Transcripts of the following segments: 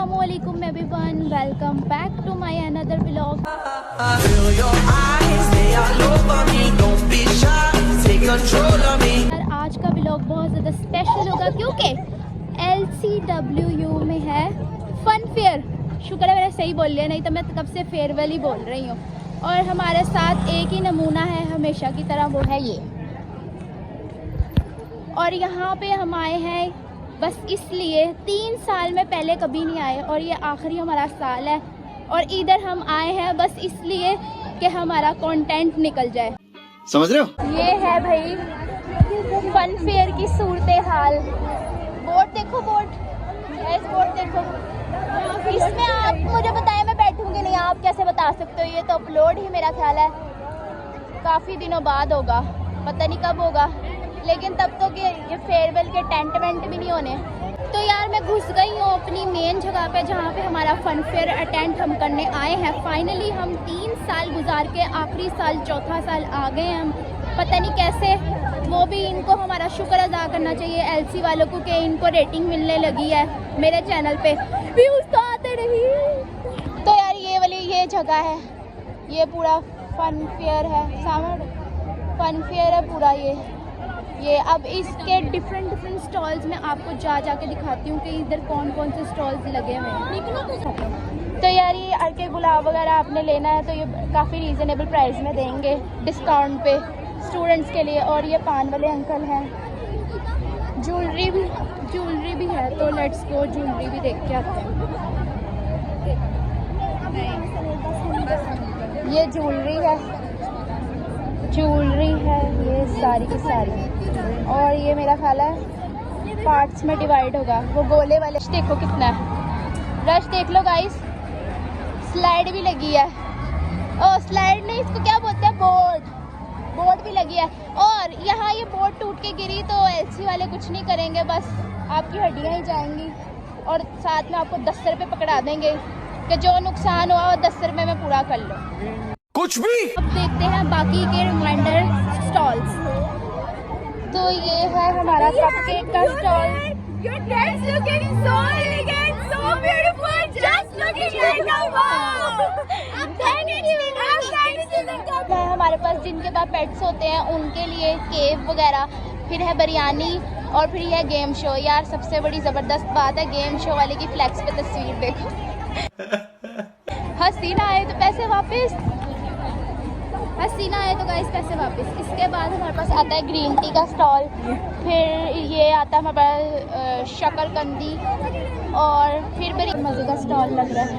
अस्सलामुअलैकुम everyone, welcome back to my another vlog. आज का व्लॉग बहुत ज़्यादा स्पेशल होगा क्योंकि LCWU में है फन फेयर। शुक्र है मैंने सही बोल लिया, नहीं तो मैं कब से फेयरवेल ही बोल रही हूँ। और हमारे साथ एक ही नमूना है हमेशा की तरह, वो है ये। और यहाँ पे हम आए हैं बस इसलिए, 3 साल में पहले कभी नहीं आए और ये आखिरी हमारा साल है। और इधर हम आए हैं बस इसलिए कि हमारा कंटेंट निकल जाए, समझ रहे हो? ये है भाई फन फेयर की सूरत हाल। बोर्ड देखो, बोर्ड देखो। इसमें आप मुझे बताएं, मैं बैठूंगी नहीं, आप कैसे बता सकते हो? ये तो अपलोड ही मेरा ख्याल है काफ़ी दिनों बाद होगा, पता नहीं कब होगा, लेकिन तब तो ये फेयरवेल के टेंट वेंट भी नहीं होने। तो यार मैं घुस गई हूँ अपनी मेन जगह पे जहाँ पे हमारा फन फेयर अटेंड हम करने आए हैं। फाइनली हम 3 साल गुजार के आखिरी साल, चौथा साल आ गए हैं हम, पता नहीं कैसे। वो भी इनको हमारा शुक्र अदा करना चाहिए LC वालों को कि इनको रेटिंग मिलने लगी है मेरे चैनल पे, व्यूज तो आते रही। तो यार ये वाली ये जगह है, ये पूरा फन फेयर है, सामने फन फेयर है पूरा ये। अब इसके डिफरेंट स्टॉल्स में आपको जाके दिखाती हूँ कि इधर कौन कौन से स्टॉल्स लगे हुए हैं। तो यार ये अर्के गुलाब वगैरह आपने लेना है तो ये काफ़ी रीज़नेबल प्राइस में देंगे डिस्काउंट पे स्टूडेंट्स के लिए। और ये पान वाले अंकल हैं, ज्वेलरी भी है, तो लेट्स गो ज्वेलरी भी देख के आते हैं। ये ज्वेलरी है ये सारी की सारी। और ये मेरा ख्याल है पार्ट्स में डिवाइड होगा, वो गोले वाले। देखो कितना है रश, देख लो गाइस। स्लाइड भी लगी है, ओ स्लाइड नहीं, इसको क्या बोलते हैं, बोर्ड भी लगी है। और यहाँ ये बोर्ड टूट के गिरी तो LC वाले कुछ नहीं करेंगे, बस आपकी हड्डियाँ ही जाएंगी और साथ में आपको 10 रुपये पकड़ा देंगे कि जो नुकसान हुआ वो 10 रुपये में पूरा कर लो, कुछ भी। अब देखते हैं बाकी के रिमाइंडर स्टॉल्स। तो ये है हमारा कपकेक का स्टॉल। हमारे पास जिनके पास पेट्स होते हैं उनके लिए केव वगैरह, फिर है बिरयानी और फिर है गेम शो। यार सबसे बड़ी ज़बरदस्त बात है गेम शो वाले की फ्लैक्स पे तस्वीर देखो। हंसी ना आए तो पैसे वापस, हसीना है तो गाइस पैसे वापस। इसके बाद हमारे पास आता है ग्रीन टी का स्टॉल, फिर ये आता है हमारे पास शक्करकंदी, और फिर बड़ी मज़े का स्टॉल लग रहा है।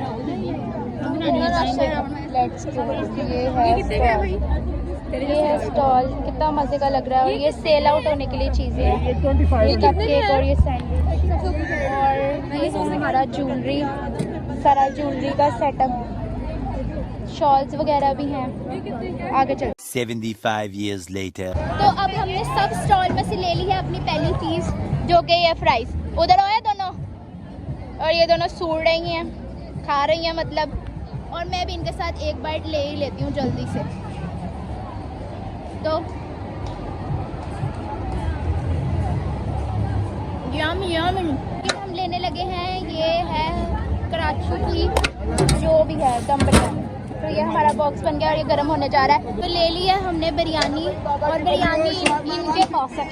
ये है स्टॉल, कितना मज़े का लग रहा है। और ये सेल आउट होने के लिए चीज़ें हैं, ये कपकेक और ये सैंडविच। और ये हमारा ज्वेलरी, सारा ज्वेलरी का सेटअप, शॉल्स वगैरह भी हैं। आगे चल 75 years later। तो अब हमने सब स्टॉल में से ले ली है अपनी पहली चीज़, जो कि ये फ्राइज। उधर आए दोनों, और ये दोनों सूड़ रही हैं, खा रही हैं मतलब। और मैं भी इनके साथ एक बाइट ले ही लेती हूँ जल्दी से। तो यम हम लेने लगे हैं, ये है कराची की जो भी है दम बिरयानी। तो ये हमारा बॉक्स बन गया और ये गर्म होने जा रहा है। तो ले लिया हमने बिरयानी, और बिरयानी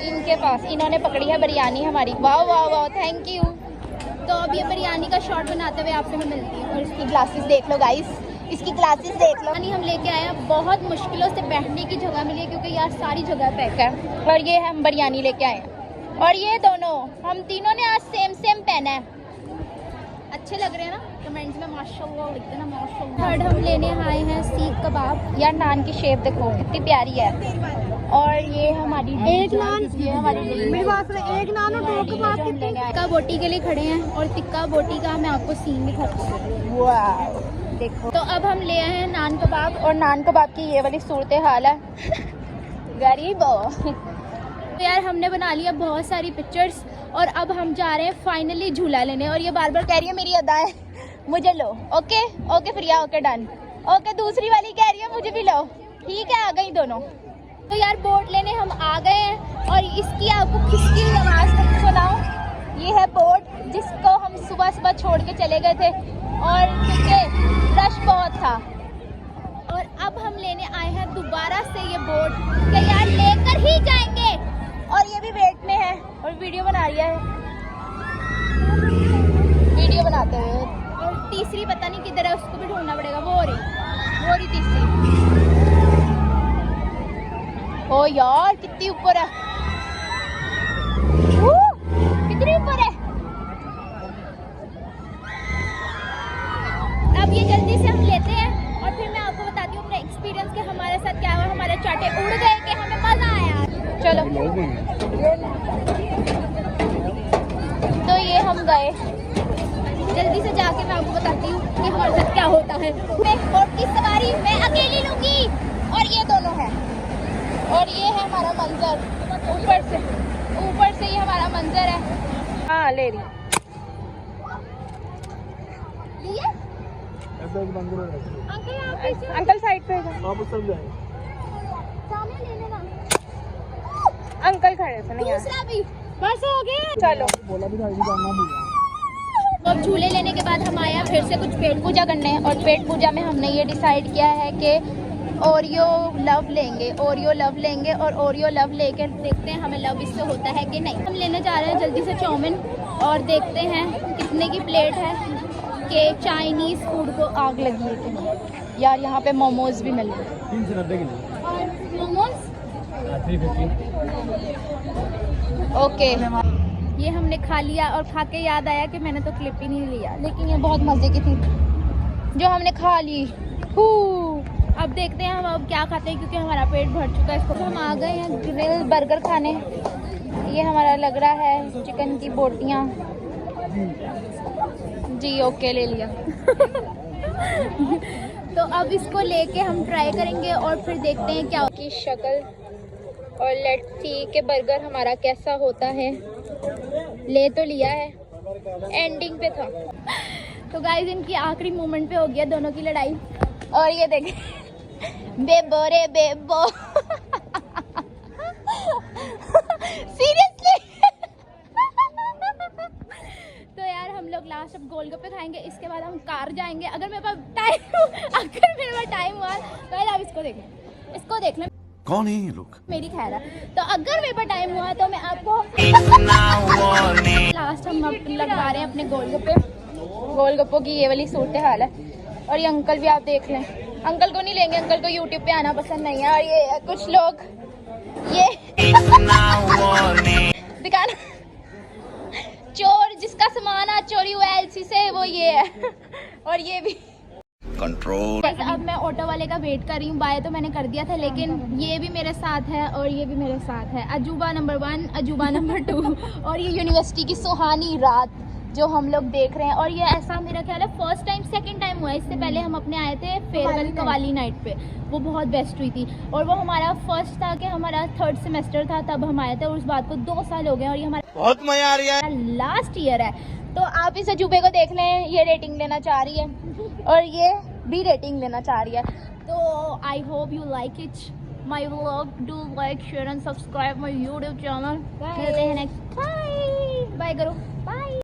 इनके पास इन्होंने पकड़ी है बिरयानी हमारी। वाह वाह वाह, थैंक यू। तो अब ये बिरयानी का शॉट बनाते हुए आपसे मैं मिलती हूँ। और इसकी ग्लासेस देख लो गाइस, इसकी ग्लासेस देख लो। हम लेके आए हैं, बहुत मुश्किलों से बैठने की जगह मिली है क्योंकि यार सारी जगह पैक है। और ये हम बिरयानी लेके आए हैं, और ये दोनों हम तीनों ने आज सेम पहना है। अच्छे लग रहे हैं ना? कमेंट्स में माशाल्लाह लिख देना, माशाल्लाह। थर्ड हम लेने आए हैं सीख कबाब। यार नान की शेप देखो कितनी प्यारी है। और ये हमारी एक नान, ये हमारी एक नान और 2 कबाब कितने। टिक्का बोटी के लिए खड़े हैं, और टिक्का बोटी का मैं आपको सीन दिखाती हूँ। वाह देखो। तो अब हम ले आए हैं नान कबाब, और नान कबाब की ये वाली सूरत हाल है गरीब। तो यार हमने बना लिया बहुत सारी पिक्चर्स, और अब हम जा रहे हैं फाइनली झूला लेने। और ये बार बार कह रही है मेरी अदाएं मुझे लो, ओके प्रिया, ओके डन, ओके। दूसरी वाली कह रही है मुझे भी लो, ठीक है, आ गई दोनों। तो यार बोट लेने हम आ गए हैं, और इसकी आपको किसकी आवाज़ सुनाऊं? ये है बोट जिसको हम सुबह सुबह छोड़ के चले गए थे और क्योंकि रश बहुत था, और अब हम लेने आए हैं दोबारा से ये बोट कि यार लेकर ही जाएंगे। और ये भी वेट में है और वीडियो बना रही है, वीडियो बनाते हुए। और तीसरी पता नहीं किधर है, उसको भी ढूंढना पड़ेगा। वो रही तीसरी। ओ यार कितनी ऊपर है, कितनी ऊपर है। अब ये जल्दी से हम लेते हैं और फिर मैं आपको बताती हूँ अपना एक्सपीरियंस कि हमारे साथ क्या हुआ। हमारे चाटे उड़ गए कि हमें मजा आया। चलो तो ये हम गए, जल्दी से जाके मैं आपको बताती हूँ कि हमारे साथ क्या होता है। मैं बोट की सवारी मैं अकेली लूंगी और ये दोनों हैं। और ये है हमारा मंजर, ऊपर से ये हमारा मंजर है। हाँ ले रही अंकल साइड पे सामने ले लेना। अंकल खड़े थे नहीं, दूसरा भी बस हो गया। चलो अब झूले लेने के बाद हम आए फिर से कुछ पेट पूजा करने, और पेट पूजा में हमने ये डिसाइड किया है कि ओरियो लव लेंगे और ओरियो लव लेकर देखते हैं हमें लव इससे होता है कि नहीं। हम लेने जा रहे हैं जल्दी से चाउमीन और देखते हैं कितने की प्लेट है कि चाइनीज़ फूड को आग लगी है कि नहीं। यार यहाँ पे मोमोज भी मिल रहे हैं, 390 के मोमोज। ओके ये हमने खा लिया और खा के याद आया कि मैंने तो क्लिप ही नहीं लिया, लेकिन ये बहुत मज़े की थी जो हमने खा ली। अब देखते हैं हम अब क्या खाते हैं क्योंकि हमारा पेट भर चुका है। इसको हम आ गए हैं ग्रिल बर्गर खाने। ये हमारा लग रहा है चिकन की बोटियाँ जी। ओके ले लिया तो अब इसको लेके हम ट्राई करेंगे और फिर देखते हैं क्या की शक्ल, और लेट्स सी कि बर्गर हमारा कैसा होता है। ले तो लिया है, एंडिंग पे था। तो गाइस इनकी आखिरी मोमेंट पे हो गया दोनों की लड़ाई। और ये देखें बेबो रे बेबो सीरियसली तो यार हम लोग लास्ट अब गोलगप्पे खाएंगे, इसके बाद हम कार जाएंगे। अगर मेरे पास टाइम हुआ तो आप इसको देख लें। कौन है ये लोग? मेरी खैर है, तो अगर मेरे पास टाइम हुआ तो मैं आपको लास्ट हम लगवा रहे हैं अपने गोलगप्पों की ये वाली सूरत हाल है। और ये अंकल भी आप देख लें, अंकल को नहीं लेंगे, अंकल को यूट्यूब पे आना पसंद नहीं है। और ये कुछ लोग ये दिखाना चोर जिसका सामान आज चोरी हुआ है एलसी से, वो ये है। और ये भी कंट्रोल। अब मैं ऑटो वाले का वेट कर रही हूँ। बाय तो मैंने कर दिया था, लेकिन ये भी मेरे साथ है और ये भी मेरे साथ है। अजूबा नंबर 1, अजूबा नंबर 2 और ये यूनिवर्सिटी की सुहानी रात जो हम लोग देख रहे हैं। और ये ऐसा मेरा ख्याल है फर्स्ट टाइम सेकंड टाइम हुआ है। इससे पहले हम अपने आए थे फेयरवेल कवाली नाइट पे, वो बहुत बेस्ट हुई थी। और वो हमारा फर्स्ट था कि हमारा 3rd सेमेस्टर था तब हम आए थे, और उस बात को 2 साल हो गए और ये हमारा बहुत मजा आ रहा है, लास्ट ईयर है। तो आप इस अजूबे को देख लें, ये रेटिंग लेना चाह रही है और ये भी रेटिंग लेना चाह रही है। तो I hope you like it my vlog. Do like share and subscribe my YouTube channel. मिलते हैं नेक्स्ट। बाय बाय करो, बाय।